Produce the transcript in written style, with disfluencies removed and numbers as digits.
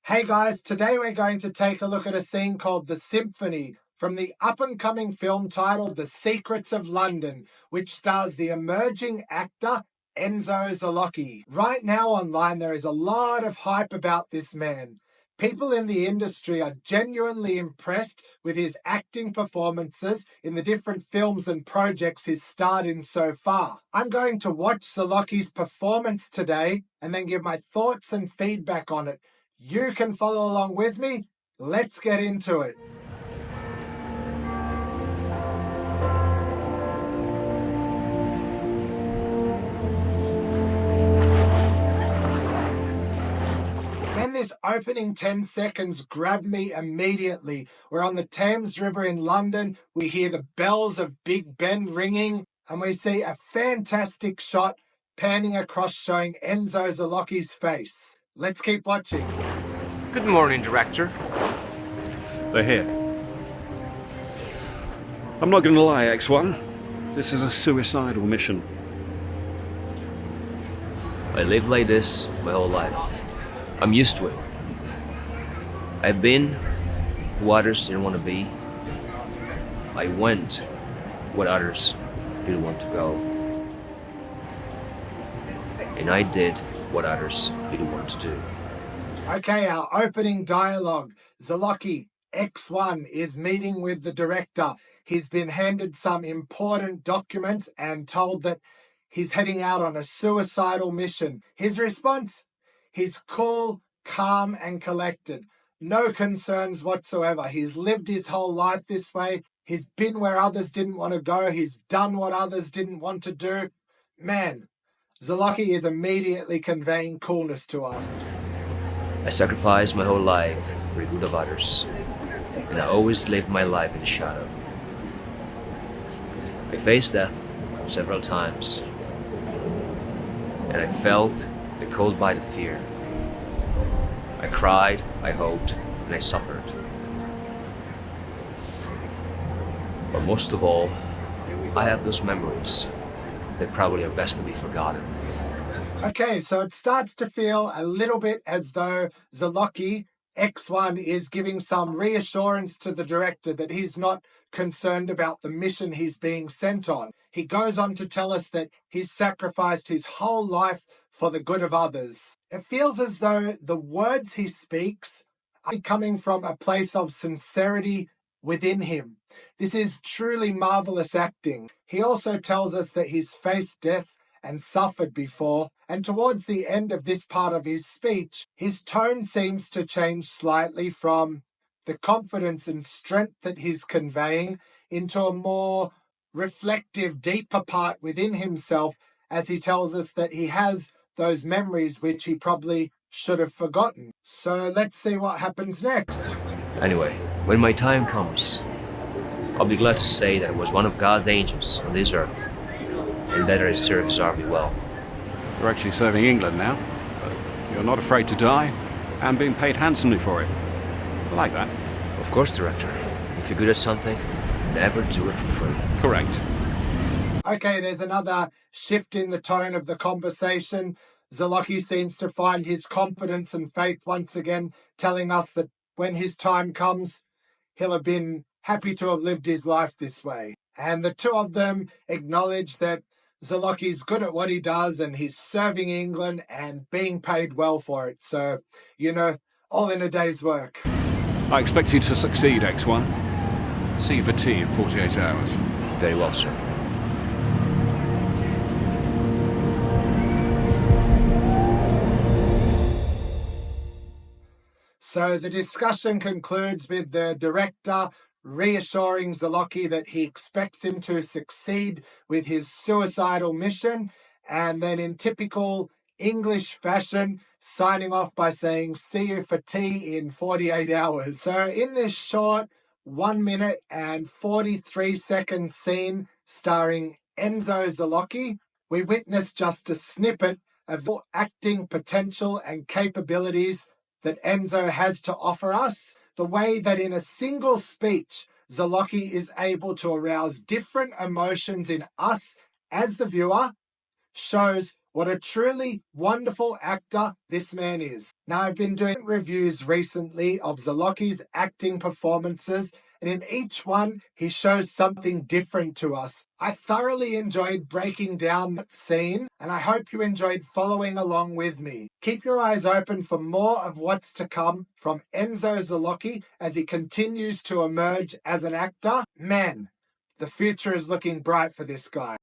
Hey guys, today we're going to take a look at a scene called The Symphony from the up-and-coming film titled The Secrets of London, which stars the emerging actor Enzo Zelocchi. Right now online there is a lot of hype about this man. People in the industry are genuinely impressed with his acting performances in the different films and projects he's starred in so far. I'm going to watch Zelocchi's performance today and then give my thoughts and feedback on it. You can follow along with me. Let's get into it. When this opening 10 seconds grabbed me immediately. We're on the Thames River in London. We hear the bells of Big Ben ringing, and we see a fantastic shot panning across showing Enzo Zelocchi's face. Let's keep watching. Good morning, Director. They're here. I'm not going to lie, X1. This is a suicidal mission. I lived like this my whole life. I'm used to it. I've been who others didn't want to be. I went where others didn't want to go. And I did what others didn't want to do. Okay, our opening dialogue. Zelocchi, X1, is meeting with the director. He's been handed some important documents and told that he's heading out on a suicidal mission. His response? He's cool, calm, and collected. No concerns whatsoever. He's lived his whole life this way. He's been where others didn't want to go. He's done what others didn't want to do. Man, Zelocchi is immediately conveying coolness to us. I sacrificed my whole life for the good of others, and I always lived my life in the shadow. I faced death several times, and I felt the cold bite of fear. I cried, I hoped, and I suffered. But most of all, I have those memories that probably are best to be forgotten. Okay, so it starts to feel a little bit as though Zelocchi, X1, is giving some reassurance to the director that he's not concerned about the mission he's being sent on. He goes on to tell us that he's sacrificed his whole life for the good of others. It feels as though the words he speaks are coming from a place of sincerity within him. This is truly marvelous acting. He also tells us that he's faced death and suffered before, and towards the end of this part of his speech, his tone seems to change slightly from the confidence and strength that he's conveying into a more reflective, deeper part within himself as he tells us that he has those memories which he probably should have forgotten. So let's see what happens next. Anyway, when my time comes, I'll be glad to say that I was one of God's angels on this earth, and that I serve his army well. You're actually serving England now, but you're not afraid to die, and being paid handsomely for it. I like that. Of course, Director. If you're good at something, never do it for free. Correct. Okay, there's another shift in the tone of the conversation. Zelocchi seems to find his confidence and faith once again, telling us that when his time comes, he'll have been happy to have lived his life this way. And the two of them acknowledge that Zelocchi's good at what he does and he's serving England and being paid well for it. So, all in a day's work. I expect you to succeed, X1. See you for tea in 48 hours. Very well, sir. So the discussion concludes with the director reassuring Zelocchi that he expects him to succeed with his suicidal mission, and then in typical English fashion, signing off by saying, "See you for tea in 48 hours." So in this short 1 minute and 43 second scene starring Enzo Zelocchi, we witness just a snippet of the acting potential and capabilities that Enzo has to offer us. The way that in a single speech, Zelocchi is able to arouse different emotions in us as the viewer shows What a truly wonderful actor this man is. Now, I've been doing reviews recently of Zelocchi's acting performances, and in each one, he shows something different to us. I thoroughly enjoyed breaking down that scene, and I hope you enjoyed following along with me. Keep your eyes open for more of what's to come from Enzo Zelocchi as he continues to emerge as an actor. Man, the future is looking bright for this guy.